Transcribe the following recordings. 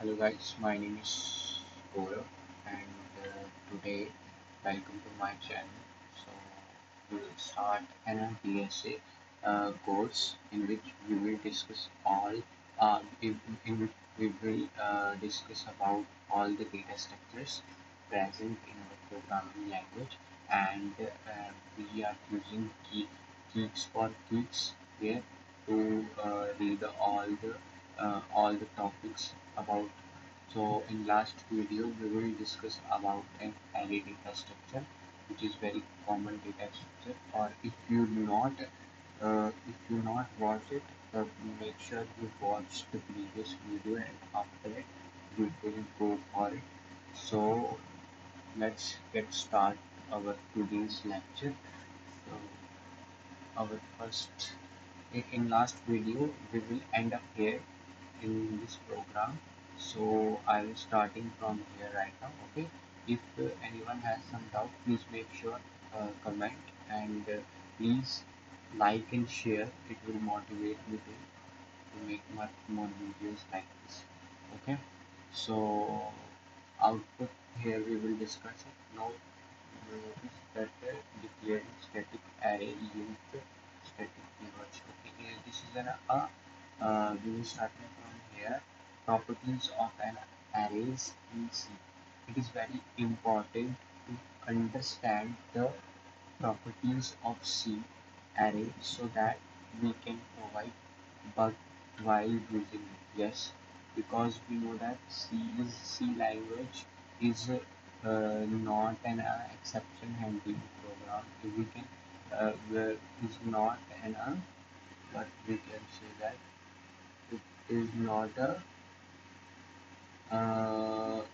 Hello guys, my name is Gaurav and today welcome to my channel. So we will start an DSA course in which we will discuss in which we will discuss about all the data structures present in our programming language and we are using Geeks for Geeks here to read all the topics about. So in last video we will discuss about an array data structure, which is very common data structure. Or if you not watch it, make sure you watch the previous video and after it you will go for it. So let's get start our today's lecture. So our first in last video we will end up here in this program, so I will starting from here right now. Okay, if anyone has some doubt, please make sure comment and please like and share. It will motivate me to make much more videos like this. Okay, so output here we will discuss it now. Notice that declaring static array used static keywords. Okay, this is an we will start from here. Properties of an arrays in C. It is very important to understand the properties of C array so that we can provide bug while using it. Yes, because we know that C language is not an exception handling program. If we can is not an but we can say that it is not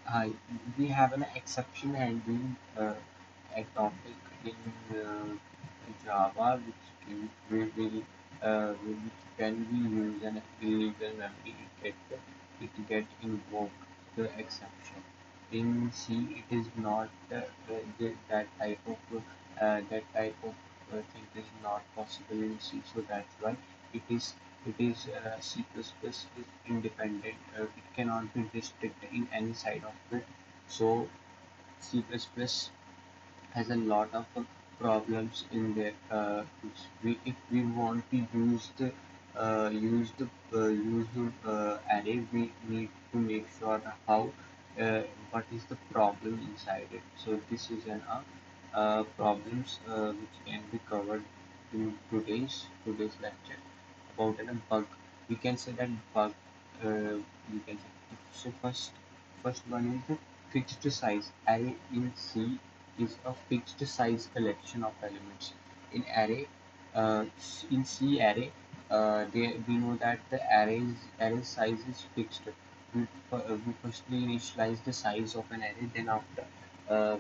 hi, we have an exception handling a topic in Java which when we use an illegal memory, it get invoked the exception. In C, it is not that type of thing is not possible in C. So that's why it is C++ is independent. It cannot be restricted in any side of it. So C++ has a lot of problems in there. If we want to use the array, we need to make sure how what is the problem inside it. So this is an problems which can be covered in today's lecture about a bug. We can say that bug. We can say so. First one is the fixed size. Array in C is a fixed size collection of elements. In array, in C array, we know that the array size is fixed. We firstly initialize the size of an array, then after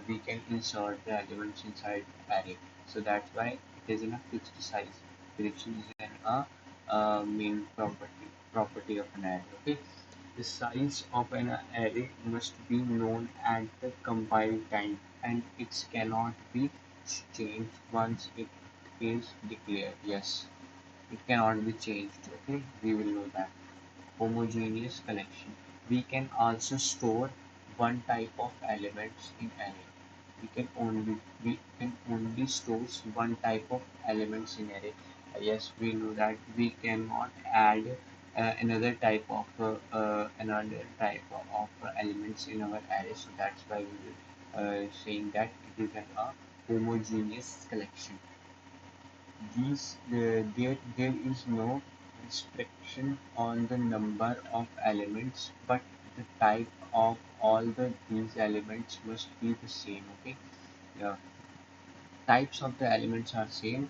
we can insert the elements inside array. So that's why it is in a fixed size. Prediction is an main property of an array. Okay, the size of an array must be known at the compile time, and it cannot be changed once it is declared. Yes, it cannot be changed. Okay, we will know that. Homogeneous collection. We can also store one type of elements in array. We can only store one type of elements in array. Yes, we know that we cannot add another type of elements in our array. So that's why we will saying that it is a homogeneous collection. There is no restriction on the number of elements, but the type of all these elements must be the same. Okay, yeah. Types of the elements are same.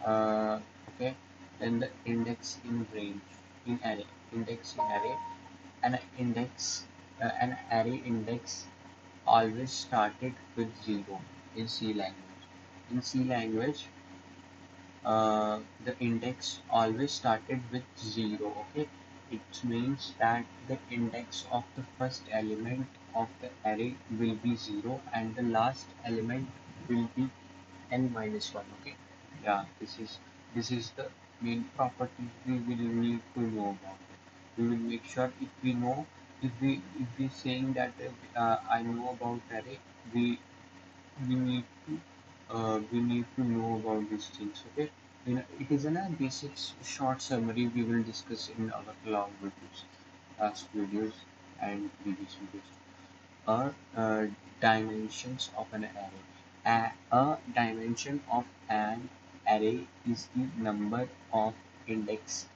Uh, okay, then the index in range in array, index in array, an index, an array index always started with 0 in C language. In C language, the index always started with 0. Okay, it means that the index of the first element of the array will be 0 and the last element will be n minus 1. Okay, yeah, this is the main property we will need to know about it. We will make sure if we know if we saying that I know about array, we we need to know about these things. Okay, it is a basic short summary we will discuss in our cloud videos, past videos, and previous videos. Dimensions of an array. A dimension of an array is the number of index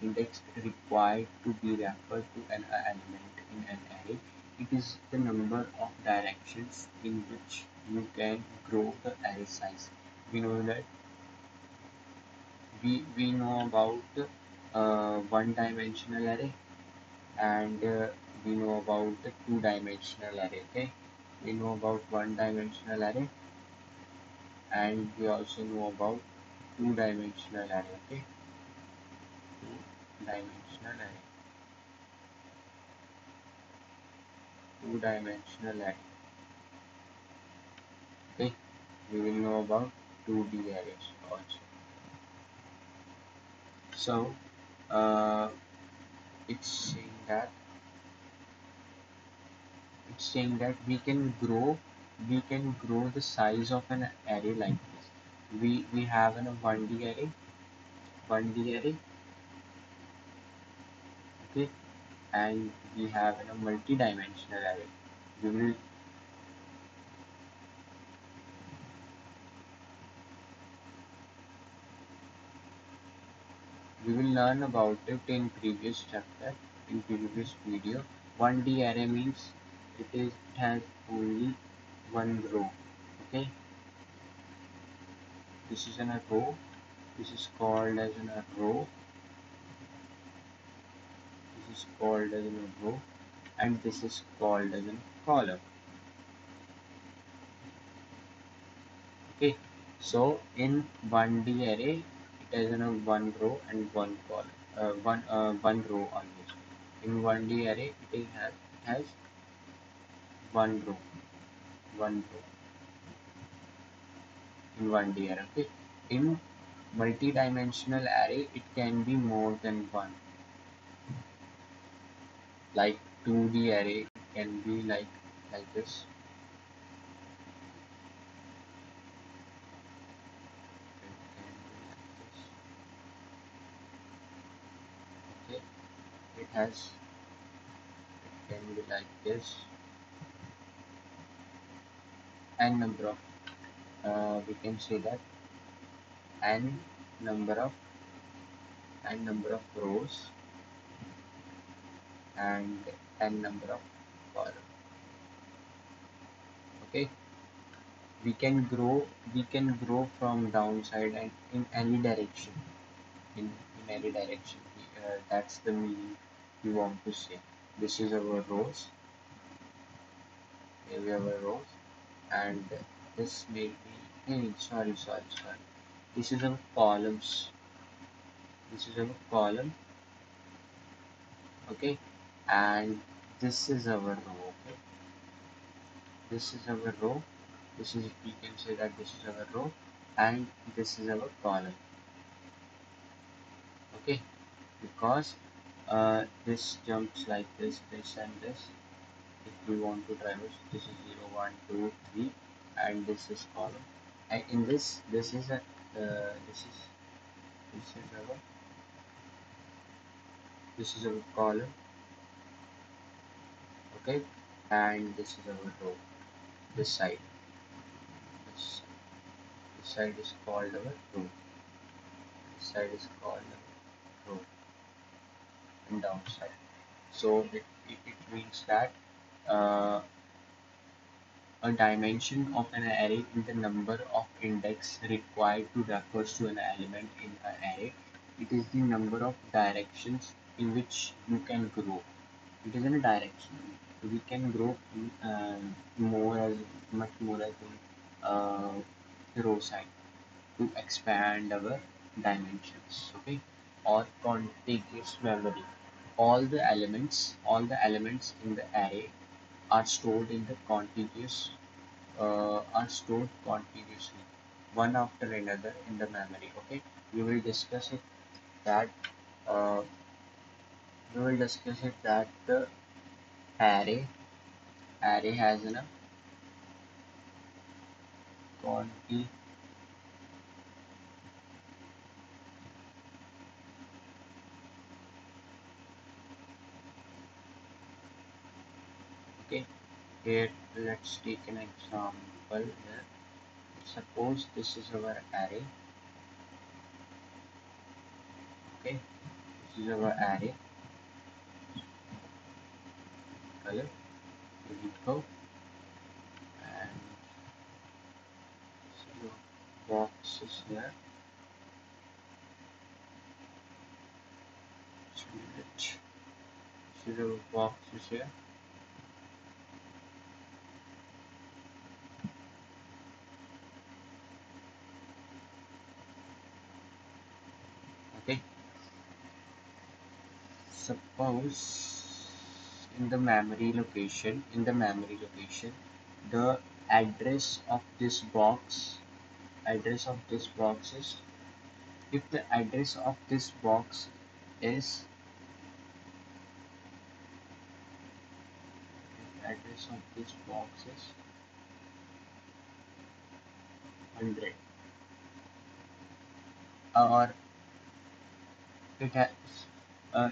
index required to be referred to an element in an array. It is the number of directions in which you can grow the array size. We know that we know about one-dimensional array, and we know about the two-dimensional array. Okay, we know about one-dimensional array, and we also know about two-dimensional array. Okay, two-dimensional array, two-dimensional array. Okay, we will know about 2D arrays also. So uh, it's saying that we can grow the size of an array like this. We have a 1D array, okay, and we have a multi-dimensional array. We will learn about it in previous chapter, in previous video. 1D array means it has only one row. Okay, this is in a row. This is called as in a row. This is called as in a row, and this is called as in a column. Okay, so in 1D array, it has in a one row and one column. One row always. In 1D array, it has one row, one row in 1D array. Okay, in multi-dimensional array, it can be more than one. Like 2D array can be like this. It can be like this. Okay, it has it can be like this. N number of we can say that n number of rows and n number of columns. Okay, we can grow from downside and in any direction. In any direction, that's the meaning we want to say. This is our rows. Here we have our rows, and this may be, hey, sorry. This is our columns. This is our column. Okay, and this is our row. Okay, this is our row. This is, we can say that this is our row, and this is our column. Okay, because this jumps like this and this. If we want to traverse, this is 0 1 2 3, and this is column. And in this is a this is our column. Okay, and this is our row. This side, this, this side is called our row. This side is called our row, and downside. So it means that uh, a dimension of an array is the number of index required to refer to an element in an array. It is the number of directions in which you can grow. It is in a direction. We can grow more as much more as in row side to expand our dimensions. Okay, or contiguous memory. All the elements in the array are stored in the contiguous are stored contiguously, one after another in the memory. Okay, we will discuss it that uh, we will discuss it that the array array has a quantity. Okay, here let's take an example here. Suppose this is our array. Okay, this is our array. Color. Here we go, and so boxes here. Switch. This is our boxes here. Okay, suppose in the memory location, the address of this box is, if the address of this box is address of this box is 100, or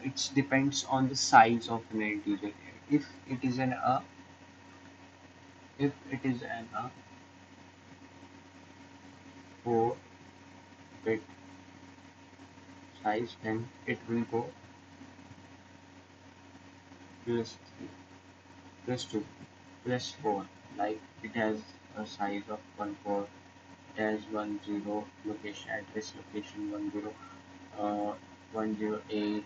it depends on the size of an integer. If it is an if it is an 4-bit size, then it will go plus 3, plus 2, plus 4. Like it has a size of 1 4. It has 10 location, address location 10, 108,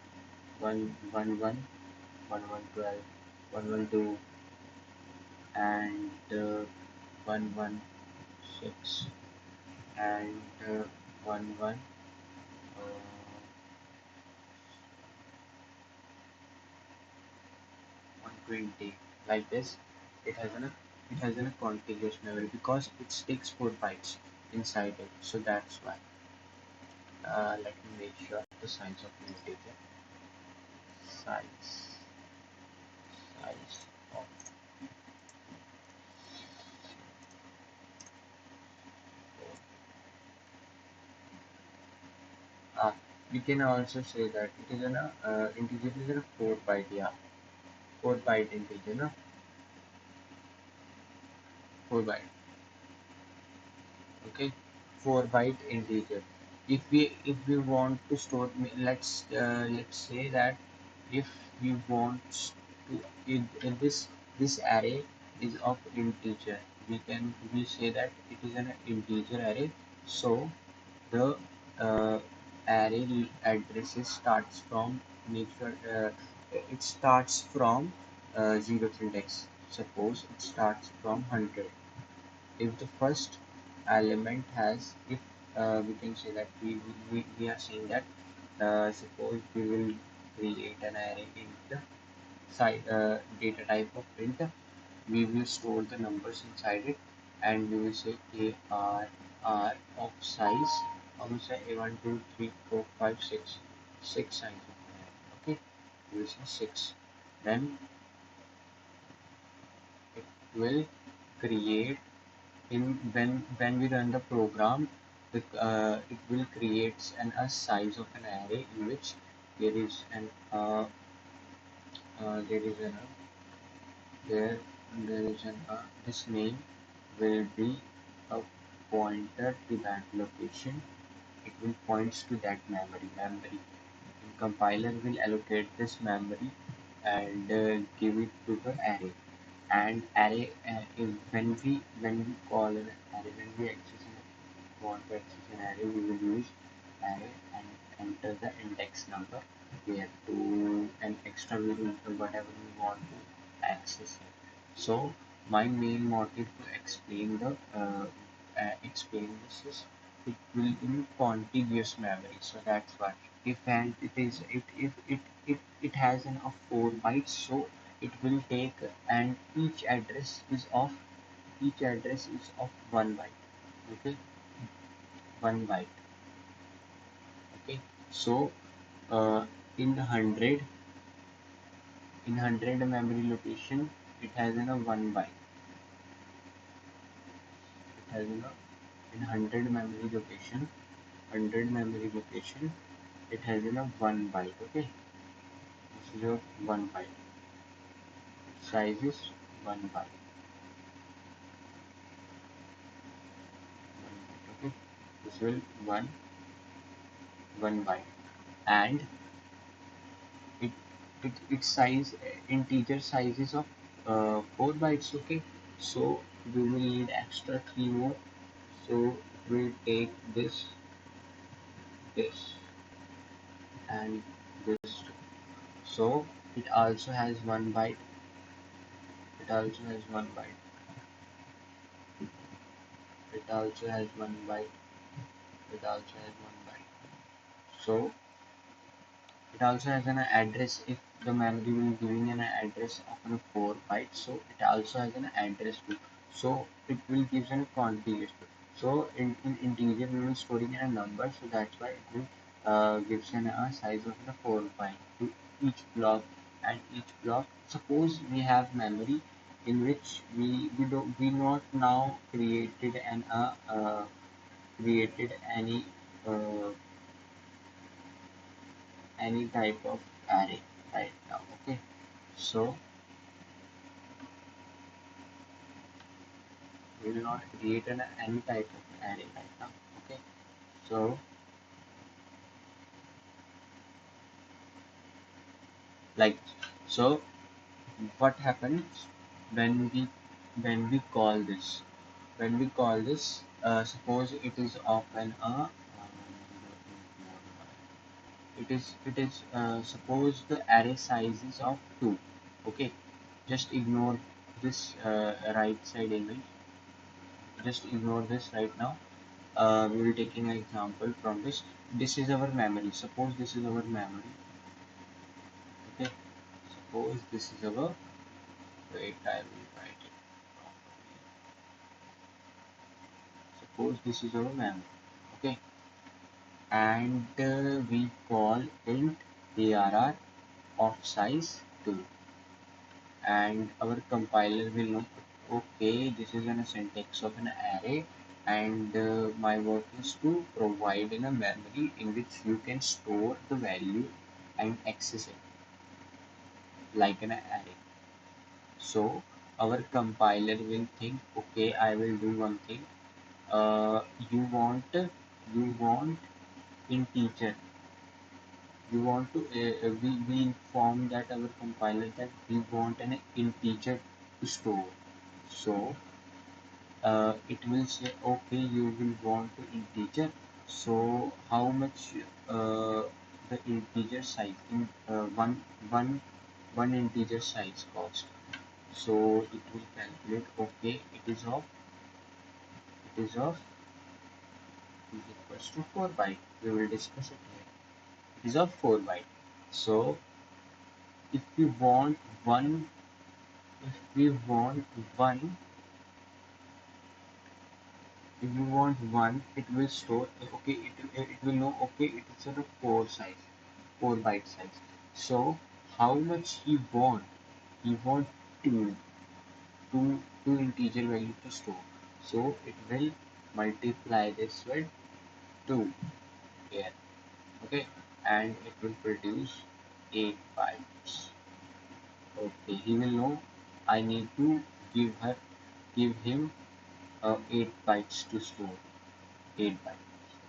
111, 1112, 112, and 116, and 11, 120. Like this, it has a contiguous memory because it takes 4 bytes inside it. So that's why. Let me make sure the size of the integer. Size size of Ah, we can also say that it is an integer is a 4 byte, yeah, 4 byte integer, no, 4 byte. Okay, 4 byte integer. If we want to store, let's say that if we want to, if this array is of integer, we say that it is an integer array. So the array addresses starts from, make sure it starts from 0th index. Suppose it starts from 100. If the first element has, if we can say that we are saying that suppose we will create an array in the data type of print. We will store the numbers inside it, and we will say AR of size. I will say A1 2 3 4 5 6, 6 signs of an array. Okay, we will say 6. Then it will create, in when we run the program, it will create a size of an array in which there is an there is an there there is an this name will be a pointer to that location. It will points to that memory. And compiler will allocate this memory and give it to the array. And array when we call an array, when we want to access an array, we will use array and enter the index number. We have to an extra variable whatever we want to access it. So my main motive to explain this is, it will in contiguous memory. So that's why, if and it is it if it has an of 4 bytes, so it will take, and each address is of 1 byte. Okay, 1 byte. Okay, so in 100, in 100 memory location it has in a 1 byte. It has in 100 memory location, 100 memory location it has in a 1 byte. Okay, this is a 1 byte. Its size is 1 byte. 1 byte. Okay, this will 1 byte, and it its size, integer size is of 4 bytes. Okay, so we will need extra 3 more. So we'll take this and this. So it also has 1 byte. It also has 1 byte. It also has 1 byte. It also has 1 byte. So it also has an address. If the memory will giving an address of a 4 bytes, so it also has an address too. So it will give an quantity. So in integer we will storing a number, so that's why it will gives an a size of a 4 byte to each block, and each block. Suppose we have memory in which we not now created an created uh, any type of array right now. Okay, so we will not create any type of array right now. Okay, so like, so what happens when we call this, suppose it is of an suppose the array size is of 2. Okay, just ignore this right side image, just ignore this right now. We will taking an example from this. This is our memory. Suppose this is our memory. Okay. Suppose this is our. Wait, I will write it. Suppose this is our memory. Okay. And we call int arr of size 2, and our compiler will know, okay, this is a syntax of an array, and my work is to provide in a memory in which you can store the value and access it like an array. So our compiler will think, okay, I will do one thing. You want integer. We want to we inform that our compiler that we want an integer to store. So it will say, okay, you will want to integer. So how much the integer size in one integer size cost. So it will calculate, okay, it is of is equals to 4 byte. We will discuss it here. It is of 4 byte. So if we want one, if we want one, if you want one, it will store, okay, it will know, okay, it is a 4 byte size. So how much he want? He want two, two integer value to store. So it will multiply this with 2 here, okay, and it will produce 8 bytes. Okay, he will know I need to give him 8 bytes to store. 8 bytes.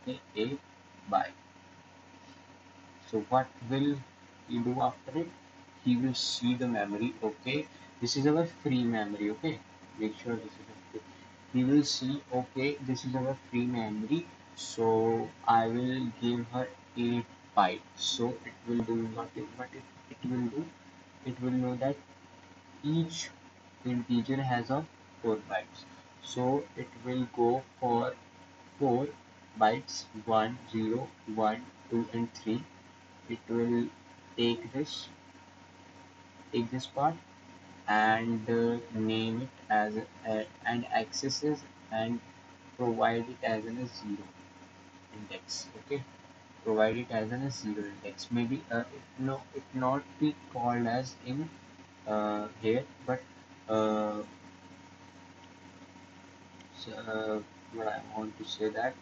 Okay, 8 bytes. So what will he do after it? He will see the memory. Okay, this is our free memory. Okay, make sure this is a free. He will see. Okay, this is our free memory. So I will give her 8 bytes. So it will do what it will do. It will know that each integer has a 4 bytes. So it will go for 4 bytes, 1, 0, 1, 2, and 3. It will take this part and name it as and accesses and provide it as a 0 index. Okay, provide it as a 0 index. Maybe it not be called as in here, but uh, what I want to say that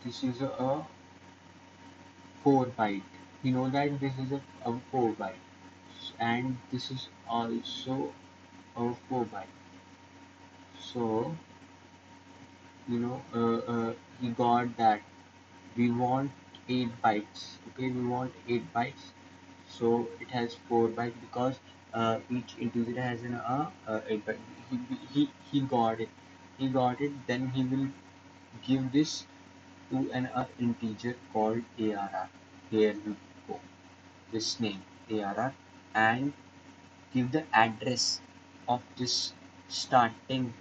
this is a 4 byte. You know that this is a 4 byte, and this is also a 4 byte. So he got that we want 8 bytes. Okay, we want 8 bytes. So it has 4 bytes because each integer has an 8 byte. He got it. He got it. Then he will give this to an integer called ARR. Here we go. This name ARR, and give the address of this starting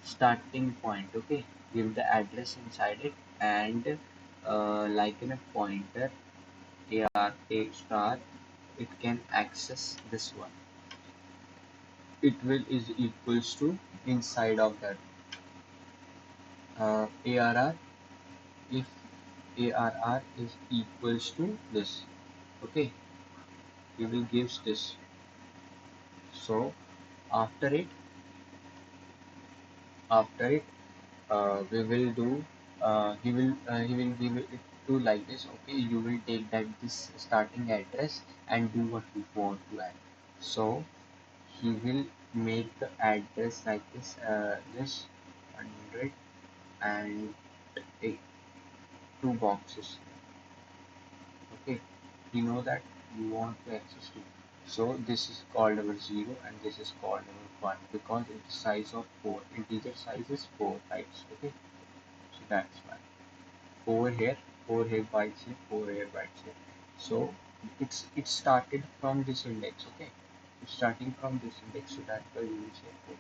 starting point. Okay, give the address inside it, and like in a pointer a star, it can access this one. It will is equals to inside of that ARR. If ARR is equals to this, okay, we will gives this. So after it after it we will do he will give it to like this. Okay, you will take that this starting address and do what you want to add. So he will make the address like this 100 and take two boxes. Okay, you know that you want to access to. So this is called our 0 and this is called our 1 because it's size of 4. Integer size is 4 bytes. Okay, so that's why 4 here, 4 here bytes here, 4 here bytes here. So it started from this index. Okay, it's starting from this index, so that's why we will say 4.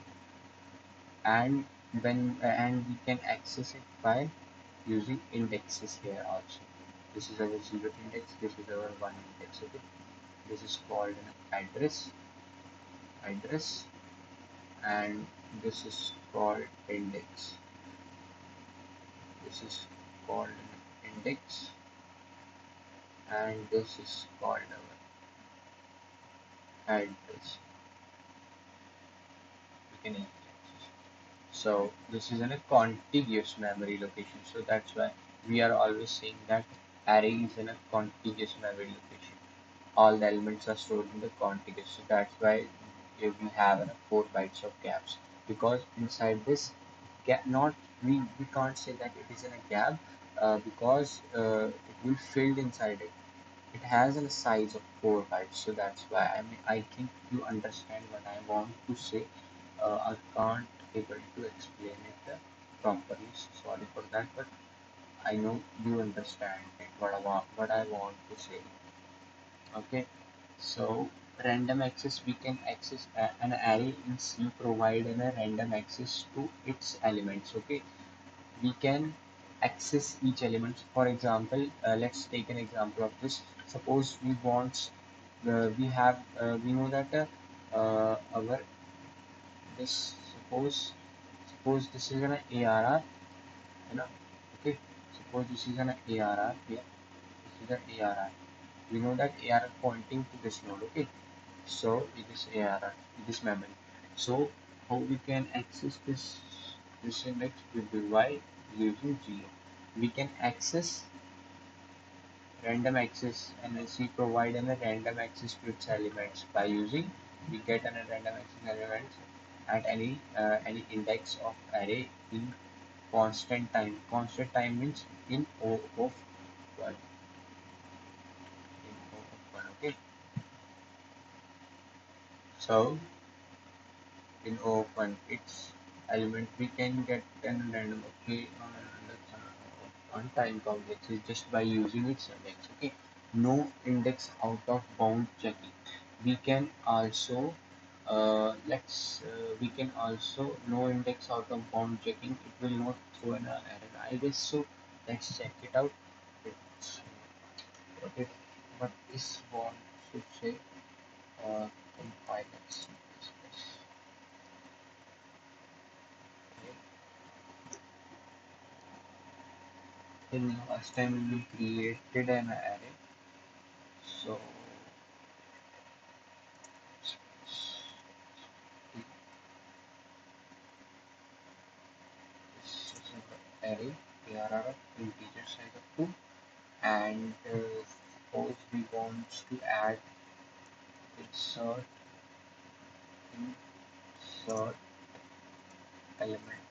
And and we can access it by using indexes here also. This is our 0 index, this is our 1 index. Okay, this is called an address, and this is called index. This is called an index, and this is called our address. We can access. So this is in a contiguous memory location. So that's why we are always saying that array is in a contiguous memory location. All the elements are stored in the contiguous. So that's why we have 4 bytes of gaps, because inside this gap, not we can't say that it is in a gap because it will fill inside it. It has a size of 4 bytes, so that's why I think you understand what I want to say. I can't able to explain it properly. So sorry for that, but I know you understand it, what I want to say. Okay, so random access, we can access an array in C, provide a random access to its elements. Okay, we can access each element. For example, let's take an example of this. Suppose we know that our this suppose this is an ARR, you know. Okay, suppose this is an ARR here. This is an ARR. We know that ARR pointing to this node. Okay, so it is ARR, it is memory. So how we can access this index will be by using 0. We can access random access, and we provide a random access to its elements by using we get a random access elements at any index of array in constant time. Constant time means in O of 1. In O of 1. Okay, so in open its element we can get an random. Okay, on time complexes just by using its index. Okay, no index out of bound checking. We can also we can also no index out of bound checking, it will not throw an error, I guess. So let's check it out. It's okay, but this one should say compile it. In last time we created an array. So this is an array ARR of integer size of 2, and suppose we want to add insert insert element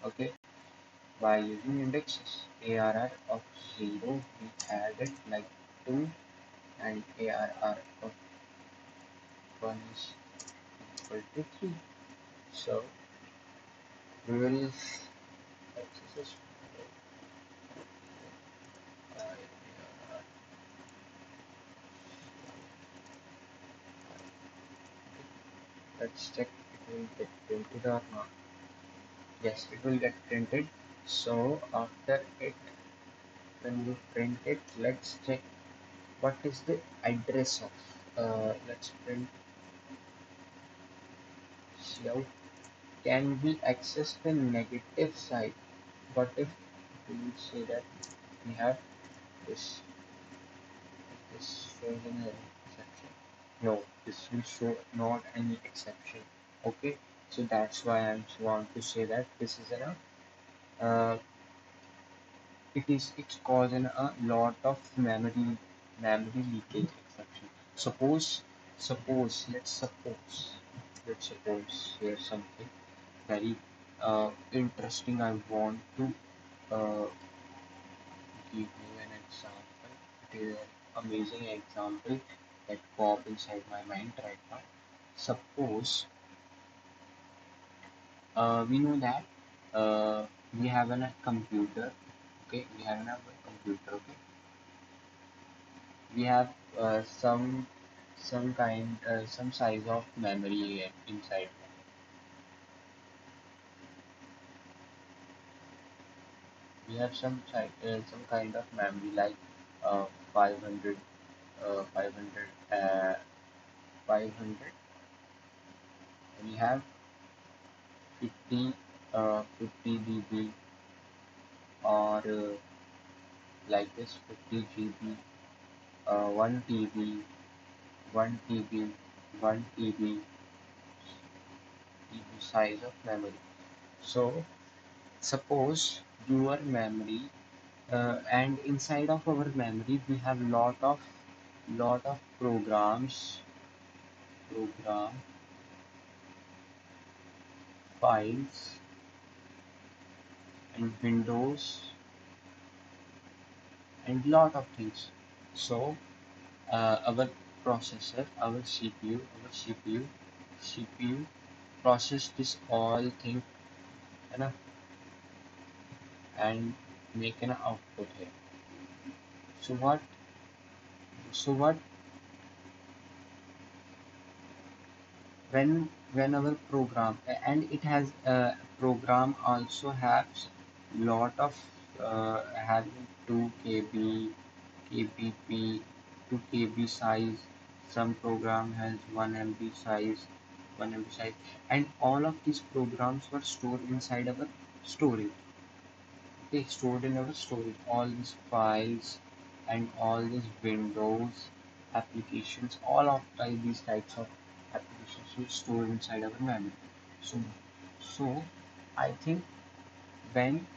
okay. By using indexes ARR of 0 we added like 2, and ARR of 1 is equal to 3. So we will access let's check it will get printed or not. Yes, it will get printed. So after it, when we print it, let's check what is the address of. Let's print cout. Can we access the negative side? What if we say that we have this this shows an exception? No, this will show not any exception. Okay, so that's why I want to say that this is an it's causing a lot of memory leakage exception. Suppose let's suppose here's something very interesting. I want to uh, give you an example. It is an amazing example that pop inside my mind right now. Suppose we know that we have a computer. Okay, we have a computer. Okay, we have some size of memory inside. We have some kind of memory like uh, 500 500 500. We have 50 50 dB, or like this 50 GB, 1 TB, 1 TB, 1 TB size of memory. So suppose your memory, and inside of our memory we have lot of program files and windows and lot of things. So our processor, our CPU process this all thing, you know, and make an output here. So what when our program, and it has program also has lot of having 2 KB kbp 2 KB size. Some program has 1 MB size, 1 MB size, and all of these programs were stored inside our storage. They stored in our storage all these files and all these windows applications, all of these types of applications will store inside our memory. So so I think when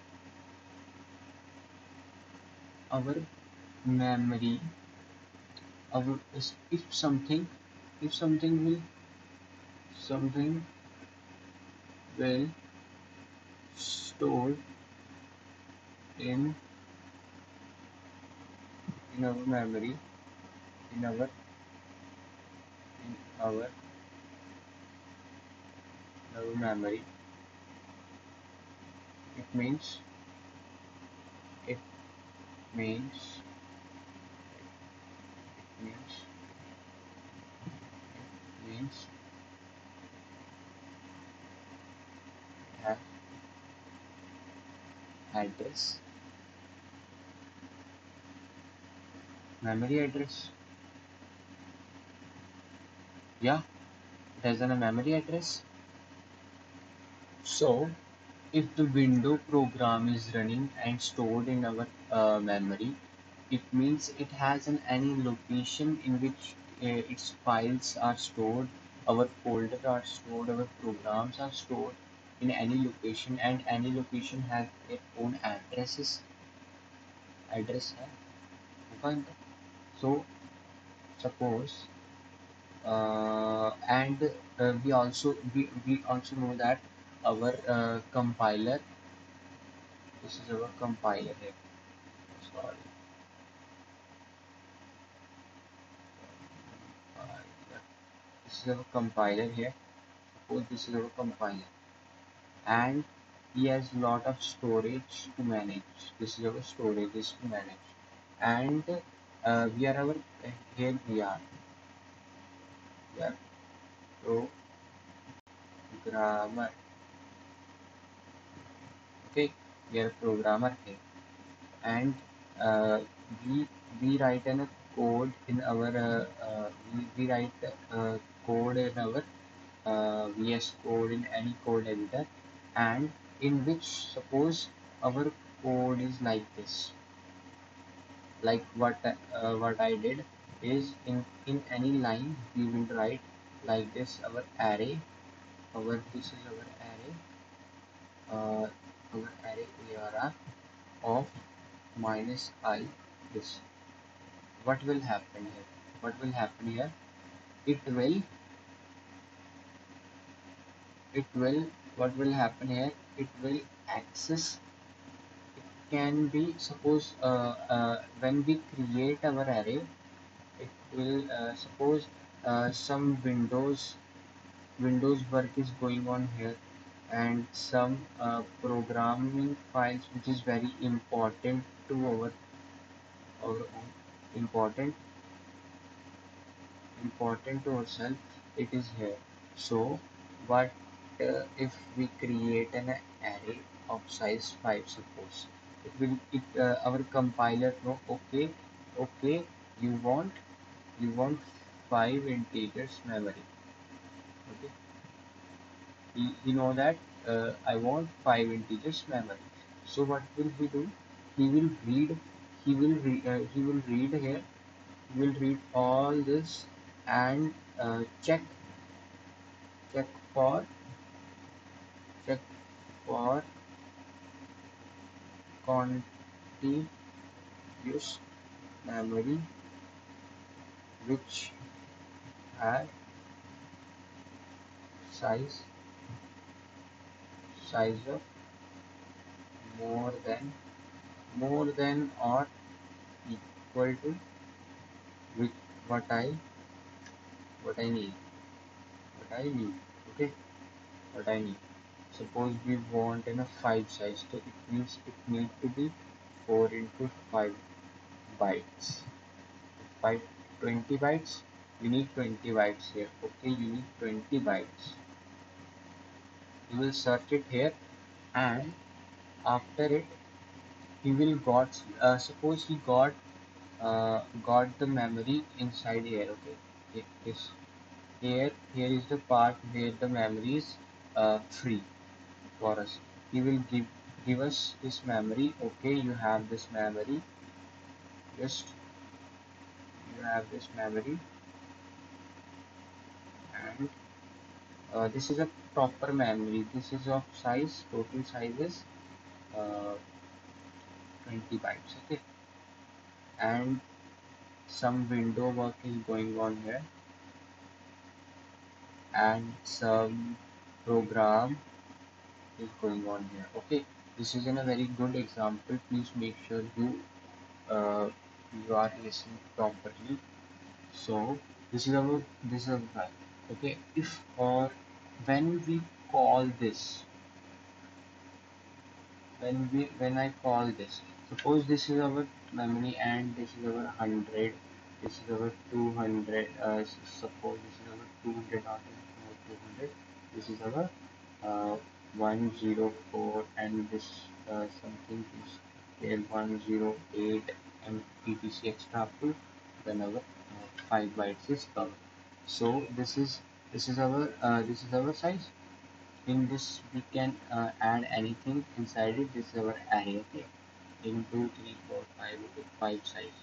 our memory, our if something will store in our memory, in our in our memory, it means it means means means it has address, memory address. Yeah, it has a memory address. So if the window program is running and stored in our memory, it means it has an any location in which its files are stored, our folders are stored, our programs are stored in any location, and any location has its own address है होगा इनका. So suppose and we also know that our compiler, this is our compiler here. Sorry, this is our compiler here. Suppose this is our compiler, and he has lot of storage to manage. This is our storage to manage, and we are our here we are programmer. Okay, we are programmer here, and uh, we we write in a code in our we write code in our VS Code in any code editor, and in which suppose our code is like this, like what I did is in any line we will write like this our array, our this is our array ARR of minus I. This what will happen here, what will happen here, it will it will what will happen here, it will access, can be suppose when we create our array, it will suppose some windows work is going on here, and some programming files which is very important to our own, important important to ourselves, it is here. So what if we create an array of size 5, suppose it will it our compiler know, okay, okay, you want you want 5 integers memory. Okay, he know that I want 5 integers memory. So what will he do, he will read, he will read here, he will read all this, and check for check for contiguous memory which has size of more than or equal to which what I what I need what I need. Okay, what I need. Suppose we want in a 5 size, so it means it need to be 4 into 5 bytes. 5 20 bytes. You need 20 bytes here. Okay, you need 20 bytes. You will search it here, and after it he will got suppose he got the memory inside here. Okay, this here is the part where the memory is free for us. He will give us this memory. Okay, you have this memory, just you have this memory, and this is a proper memory. This is of size, total size is uh, 20 bytes. Okay, and some window work is going on here, and some program is going on here. Okay, this is in a very good example. Please make sure uh, you are listening properly. So this is our file. Okay, if or when we call this, when I call this, suppose this is our memory and this is our 100, this is our 200, suppose this is our 200 or 200, this is our 104, and this something is here 108, and etc extra up to then our 5 bytes is covered. So this is our size. in this we can add anything inside it. This is our array, okay, in 2 3 4 5 okay, 5 size.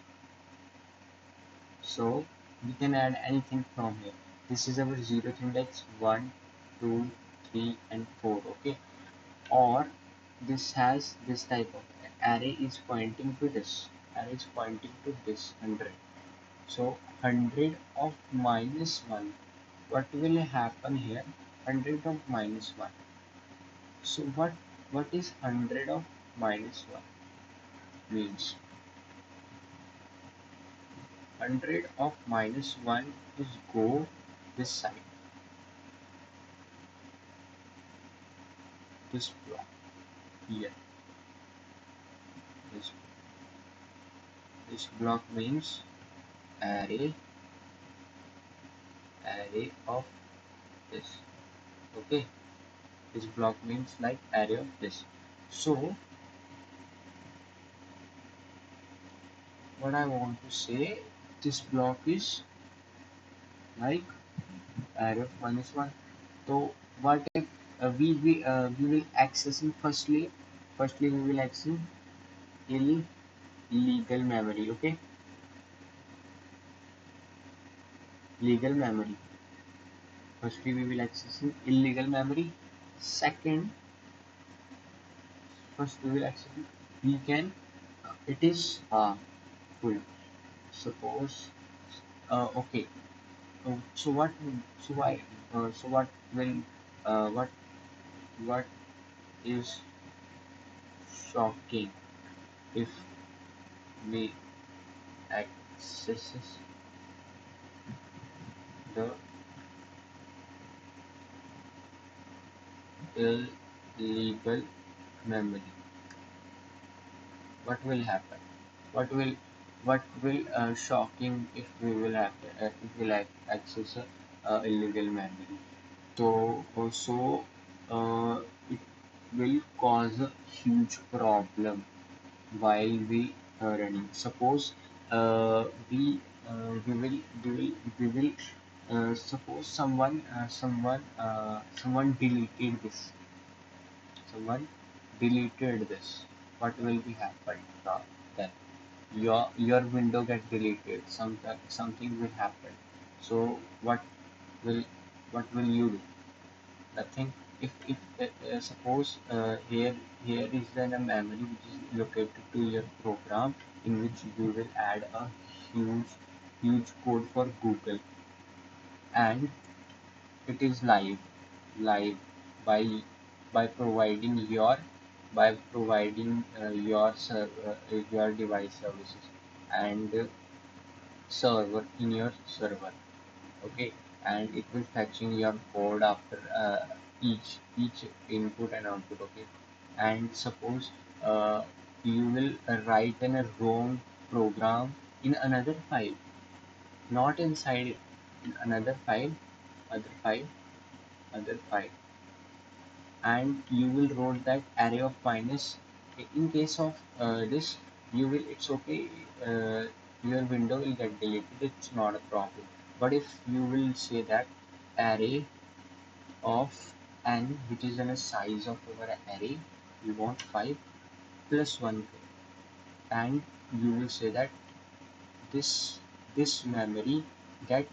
So we can add anything from here. This is our zeroth index 1 2 3 and 4, okay, or this has this type of array is pointing to this, array is pointing to this 100. So 100 of minus 1, what will happen here? 100 of minus 1. So what is 100 of minus 1 means? 100 of minus 1 is go this side, this block here. This, this block means array, array of this. Okay, this block means like array of this. So what I want to say, this block is like array of minus 1. So what if we will accessing firstly we will access illegal memory, okay, legal memory. Firstly we will accessing illegal memory. Second, first we will access we can it is full. Suppose okay. So what? So why? So what will? What is shocking if we accesses the illegal memory? What will happen? What will shocking if we will have if we like access illegal memory? So also it will cause a huge problem while we running. Suppose we will suppose someone deleted this. Someone deleted this. What will be happen then? Your window get deleted. Something will happen. So will what will you do? Nothing. If suppose here is then a memory which is located to your program in which you will add a huge code for Google, and it is live by providing your device services and server in your server, okay, and it will fetching your code after each input and output, okay, and suppose you will write in a wrong program in another file, not inside it, in another file, other file, other file, and you will roll that array of minus. In case of this, you will, it's okay, uh, your window will get deleted, it's not a problem. But if you will say that array of n, which is in a size of our array, we want 5 plus 1, and you will say that this memory get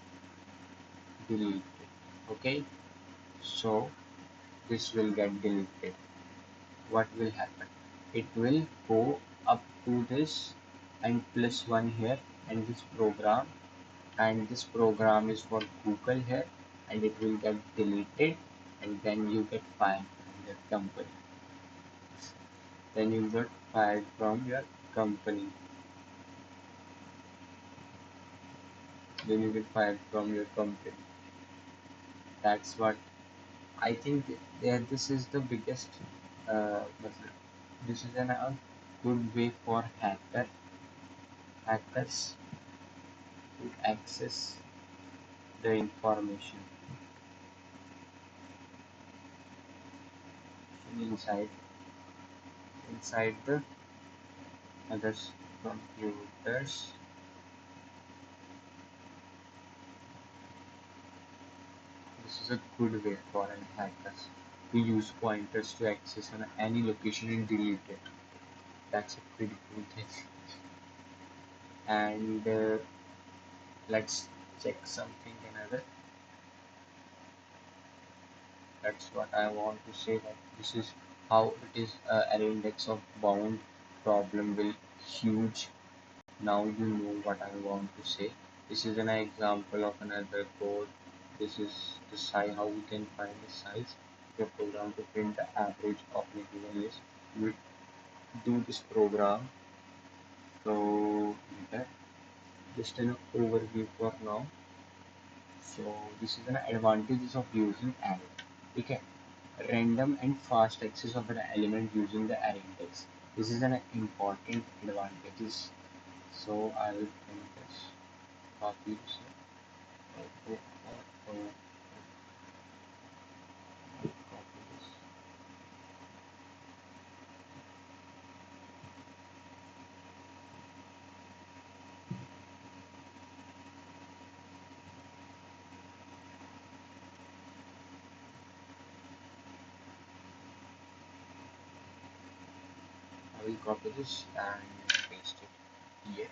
deleted, okay, so this will get deleted. What will happen? It will go up to this and plus 1 here, and this program is for Google here, and it will get deleted, and then you get fired from your company. Then you get fired from your company. Then you get fired from your company. That's what I think. There, this is the biggest. मतलब, this is a good way for hackers to access the information inside the others computers. This is a good way for hackers. We use pointers to access on any location and delete it. That's a pretty cool thing. And let's check something another. That's what I want to say, that this is how it is array index of bound problem will huge. Now you know what I want to say. This is an example of another code. This is the size, how we can find the size of a program to print the average of an given list. We do this program. So that just an overview for now. So this is an advantages of using array. Okay, random and fast access of an element using the array index. This is an important advantages. So I will print this, copy this. Oh, oh, oh, copy this. I will copy this and paste it here.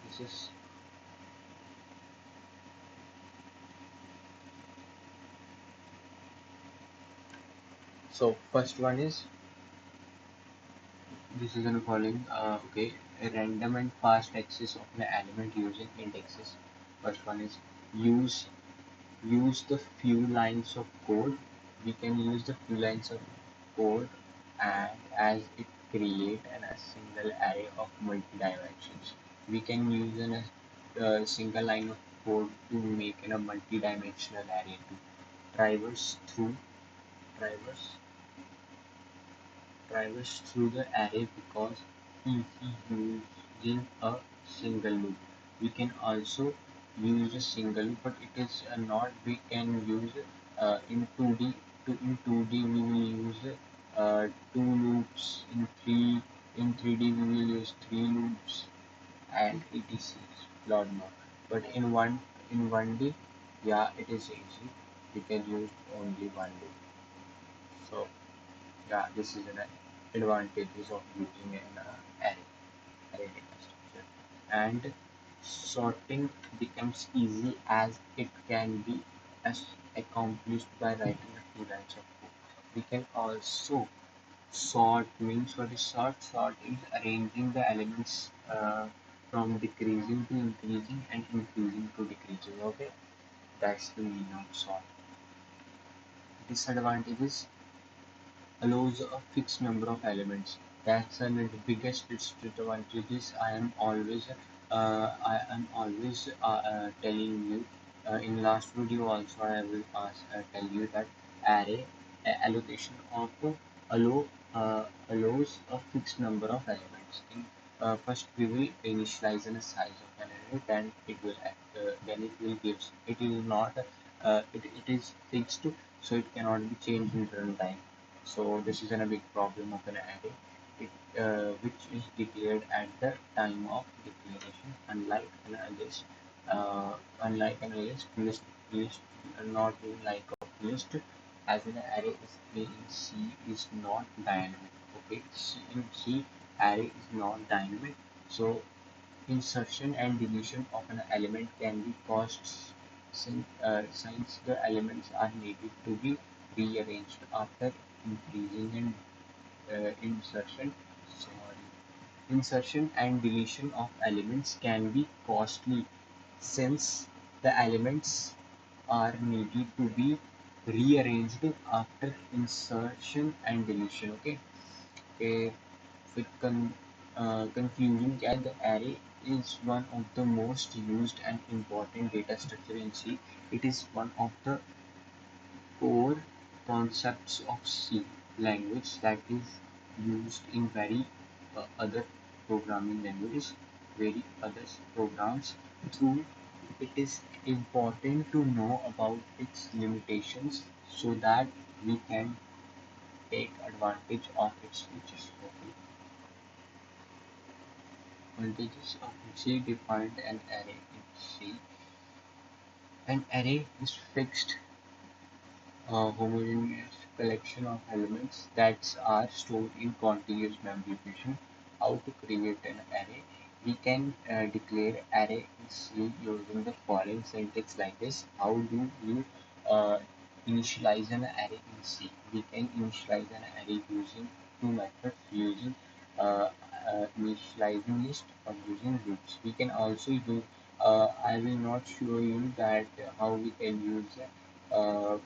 This is so first one is this is an following okay, a random and fast access of an element using indexes. First one is use use the few lines of code. We can use the few lines of code and as it create a single array of multi-dimensions. We can use a single line of code to make a multi-dimensional array to traverse through traverse traverse through the array because easy using a single loop. We can also use a single loop, but it is not. We can use in 2D. In 2D we will use two loops. In 3D we will use three loops and etc. Lot more. But in 1D, yeah, it is easy. We can use only one loop. So yeah, this is an advantages of using an array data structure. And sorting becomes easy as it can be as accomplished by writing a few lines of code. We can also sort means what is sort? Sort is arranging the elements from decreasing to increasing and increasing to decreasing. Okay, that's the meaning of sort. Disadvantages allows a fixed number of elements. That's one of the biggest disadvantages. I am always telling you. In last video also I will tell you that array allocation of allow allows a fixed number of elements. First we will initialize in a size of an array, then then it will gives it is not it is fixed, so it cannot be changed in runtime. So this is a big problem of an array, which is declared at the time of declaration, unlike an list not being like a list, as an array is in C is not dynamic. Okay, in C array is not dynamic, so insertion and deletion of an element can be costs since the elements are needed to be rearranged after increasing and sorry, insertion and deletion of elements can be costly since the elements are needed to be rearranged after insertion and deletion. Okay, okay. With conclusion, the array is one of the most used and important data structure in C. It is one of the core concepts of C language that is used in very other programming languages. very other programs through. It is important to know about its limitations so that we can take advantage of its features. Okay. Advantages of C defined an array in C. An array is fixed homogeneous collection of elements that are stored in continuous memory location. How to create an array? We can declare array in C using the following syntax like this. How do you uh, initialize an array in C? We can initialize an array using two methods, using uh, initializing list or using loops. We can also use, I will not show you that how we can use uh,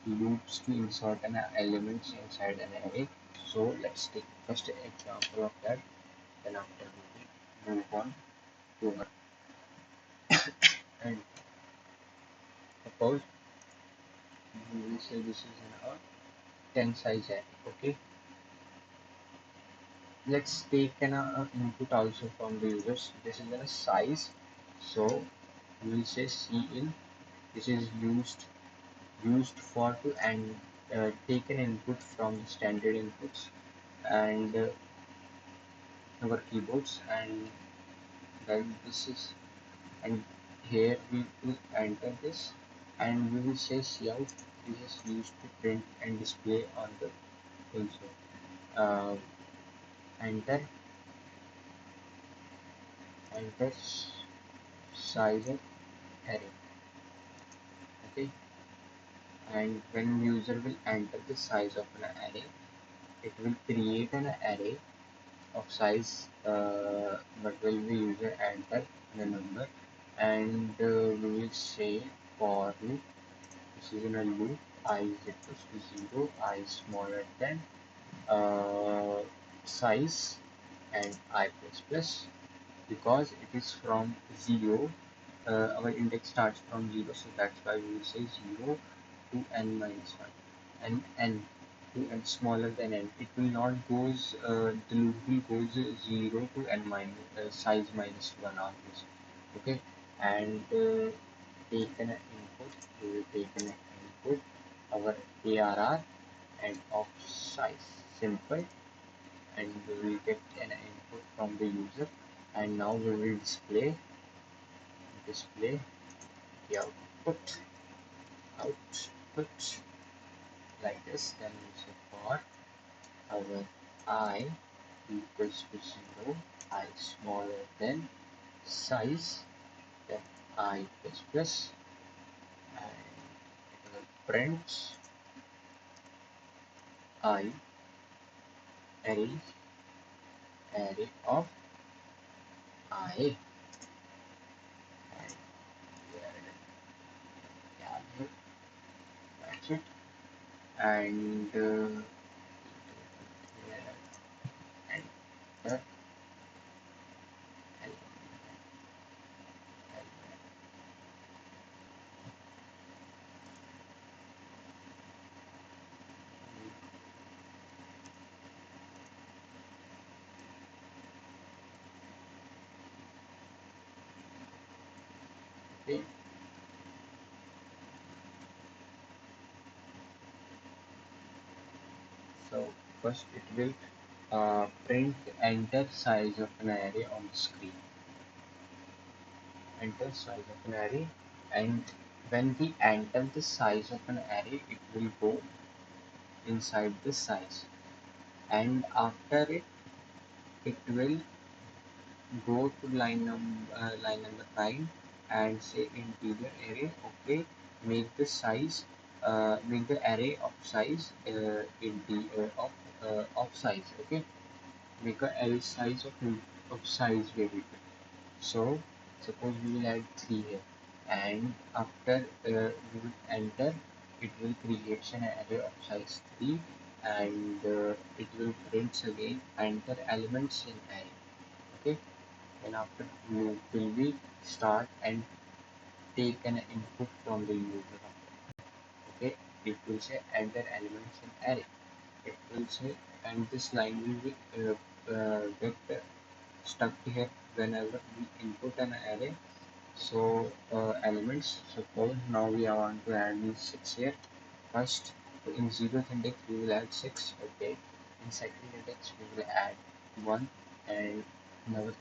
loops to insert an elements inside an array. So let's take first example of that. Then after we will move on to our and suppose we will say this is an 10 size array. Okay, let's take an input also from the users. This is a size. So we will say C in. This is used for to and take an input from the standard inputs and our keyboards, and then this is, and here we will enter this, and we will say cout. This is used to print and display on the console. Enter enter size of array. Okay, and when user will enter the size of an array, it will create an array of size, but will the user enter the number, and we will say for loop. This is in a loop. I is equals to 0, I is smaller than uh, size, and I plus plus, because it is from 0. Our index starts from 0, so that's why we will say 0 to n minus 1, and n to n smaller than n. It will not goes, the loop will goes 0 to n minus size minus 1 always. Okay, and take an input, we will take an input our ARR and of size, simple, and we will get an input from the user, and now we will display the output like this. Then we say for our I equals to 0, I smaller than size, then I plus plus, and it will print I array of I, and yeah, that's it. And and the okay. So first it will print enter size of an array on the screen. Enter size of an array, and when we enter the size of an array, it will go inside the size, and after it, it will go to line number 9 and say integer array. Okay, make the size, make the array of size of size. Okay, make a array size of size variable. So suppose we will add 3 here, and after we will enter, it will create an array of size 3, and it will print again enter elements in array. Okay, and after loop will be start and take an input from the user. Okay, it will say enter elements in array. It will say, and this line will be get stuck here whenever we input an array, so elements, suppose now we are want to add these 6 here. First, in zeroth index we will add 6, okay. In second index we will add 1, and in our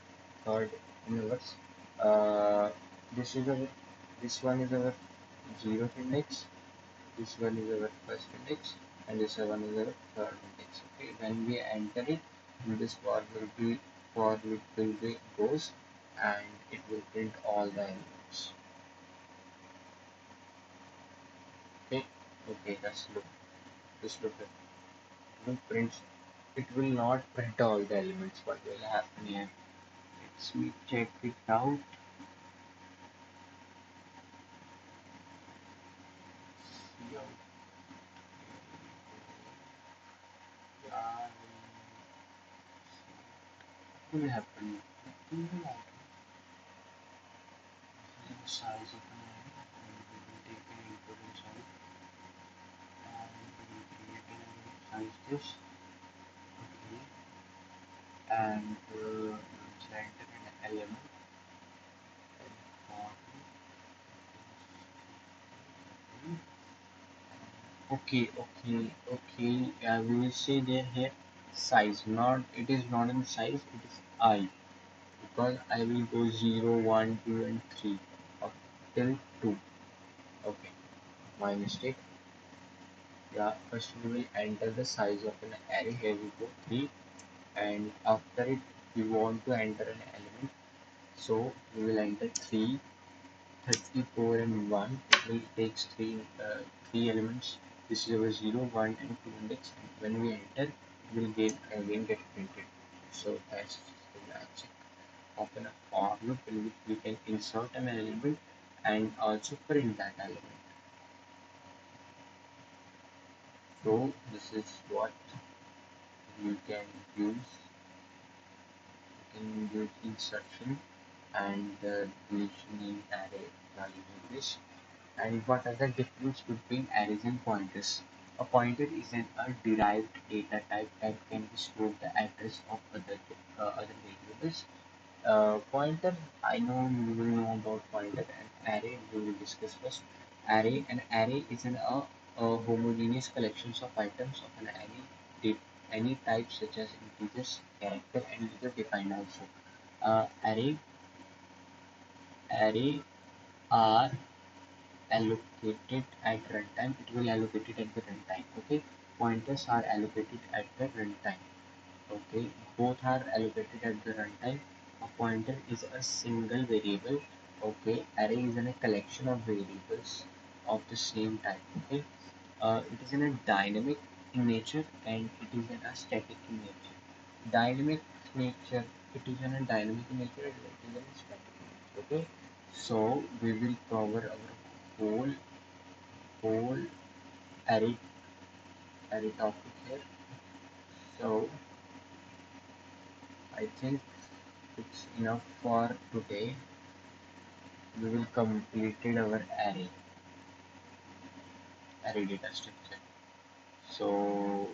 third, in our this is our, this one is our zeroth index, this one is our first index, and this one is our third index. Okay, when we enter it, this for loop will be goes, and it will print all the elements. Okay, okay, let's look. Just look at it. Prints. It will not print all the elements. What will happen here? Let's me check it out. See how what will happen? It will happen. This is the size of an array, and we will take an input inside, and we will create an array size this. Okay, and let's enter an element and for okay, okay, okay. We will say there here size. Not it is not in size. It is I, because I will go 0, 1, 2, and 3 up till 2. Okay, my mistake. Yeah, first we will enter the size of an array. Here we go 3, and after it we want to enter an element. So we will enter 3, 34 and 1. It will take three elements. This is our 0, 1 and 2 index, and when we enter it will again get printed. So that's the magic of a for loop in which we can insert an element and also print that element. So this is what you can use. You can use insertion and deletion in array by using this. And what are the difference between arrays and pointers? A pointer is a derived data type that can store the address of other variables. Pointer, I know you will know about pointer, and array we will discuss first. An array is a homogeneous collections of items of any type, such as integers, character, and user defined also. Array array are allocated at runtime. It will allocate it at the runtime. Okay, pointers are allocated at the runtime. Okay, both are allocated at the runtime. A pointer is a single variable. Okay, array is a collection of variables of the same type. Okay, it is in a dynamic in nature, and it is in a static in nature. Dynamic nature, it is in a dynamic in nature, and it is in a static in nature. Okay, so we will cover our whole array topic here. So I think it's enough for today. We will completed our array data structure. So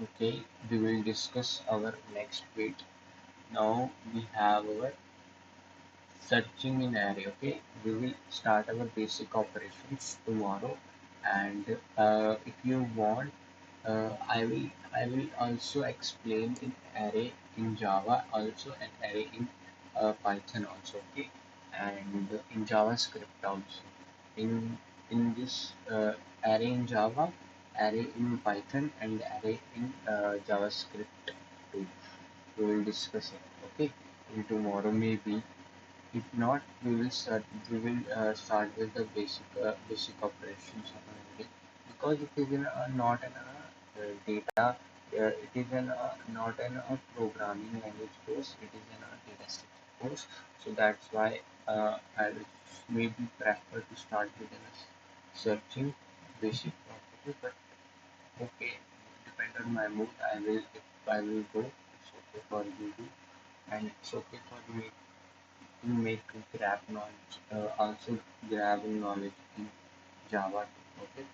okay, we will discuss our next bit. Now we have our searching in array. Okay, we will start our basic operations tomorrow, and if you want, I will also explain in array in Java, also an array in Python also. Okay, and in JavaScript also. In this array in Java, array in Python, and array in JavaScript too. We will discuss it. Okay, in tomorrow maybe. If not, we will start with the basic operations of an array, because it is not an data. It is not an programming language course. It is a data structure course. So that's why I will maybe prefer to start with searching basic properties. But okay, depend on my mood. I will go. It's okay for you too, and it's okay for me to make grab knowledge, also grab knowledge in Java. Okay,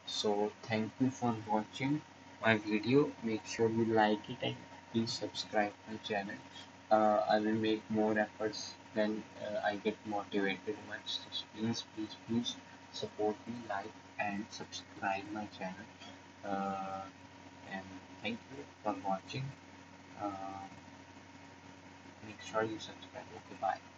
so thank you for watching my video. Make sure you like it and please subscribe my channel. I will make more efforts when I get motivated much. So please support me, like and subscribe my channel. Uh, and thank you for watching. Uh, Make sure you subscribe. Okay, bye.